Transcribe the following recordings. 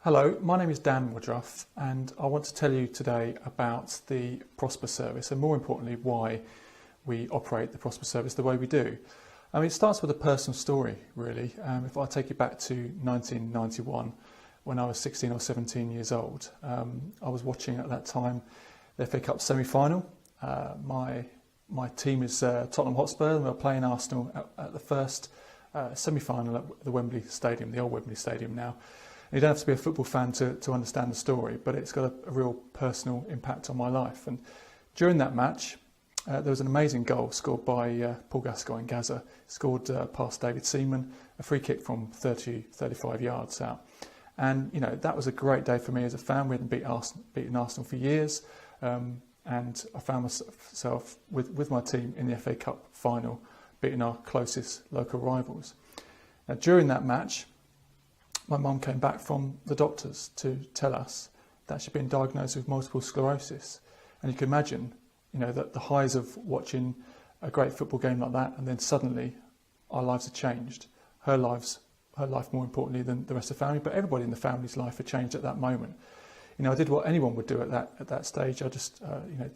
Hello, my name is Dan Woodruff and I want to tell you today about the Prosper Service and more importantly why we operate the Prosper Service the way we do. It starts with a personal story really. If I take you back to 1991 when I was 16 or 17 years old, I was watching at that time the FA Cup semi-final. My team is Tottenham Hotspur and we were playing Arsenal at the first semi-final at the Wembley Stadium, the old Wembley Stadium now. You don't have to be a football fan to understand the story, but it's got a real personal impact on my life. And during that match, there was an amazing goal scored by Paul Gascoigne-Gaza, scored past David Seaman, a free kick from 35 yards out. And you know that was a great day for me as a fan. We hadn't beaten Arsenal for years, and I found myself with my team in the FA Cup final, beating our closest local rivals. Now during that match, my mum came back from the doctors to tell us that she'd been diagnosed with multiple sclerosis. And you can imagine, you know, that the highs of watching a great football game like that, and then suddenly our lives had changed. Her life more importantly than the rest of the family, but everybody in the family's life had changed at that moment. You know, I did what anyone would do at that stage. I just,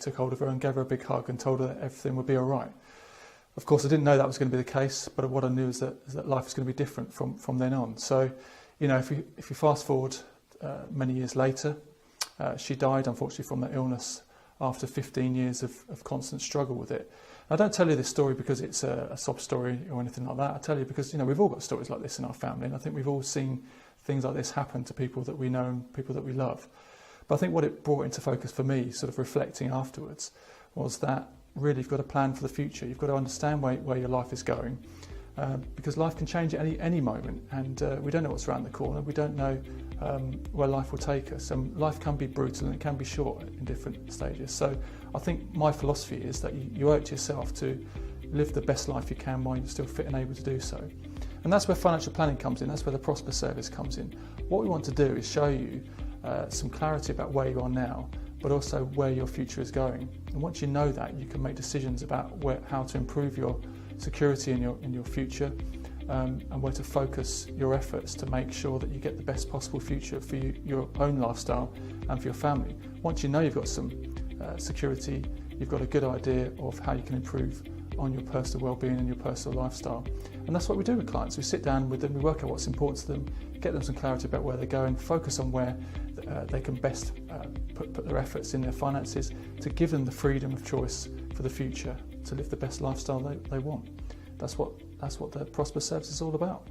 took hold of her and gave her a big hug and told her that everything would be all right. Of course, I didn't know that was going to be the case, but what I knew is that life was going to be different from then on. So, you know, if you fast forward many years later, she died unfortunately from that illness after 15 years of constant struggle with it. I don't tell you this story because it's a sob story or anything like that. I tell you because, you know, we've all got stories like this in our family, and I think we've all seen things like this happen to people that we know and people that we love. But I think what it brought into focus for me, sort of reflecting afterwards, was that really you've got to plan for the future. You've got to understand where your life is going. Because life can change at any moment, and we don't know what's around the corner. We don't know where life will take us, and life can be brutal and it can be short in different stages. So I think my philosophy is that you owe it to yourself to live the best life you can while you're still fit and able to do so. And that's where financial planning comes in, that's where the Prosper Service comes in. What we want to do is show you some clarity about where you are now, but also where your future is going. And once you know that, you can make decisions about how to improve your security in your future, and where to focus your efforts to make sure that you get the best possible future for your own lifestyle and for your family. Once you know you've got some security, you've got a good idea of how you can improve on your personal well-being and your personal lifestyle. And that's what we do with clients. We sit down with them, we work out what's important to them, get them some clarity about where they're going, focus on where they can best put their efforts in their finances to give them the freedom of choice for the future to live the best lifestyle they want. That's what the Prosper Service is all about.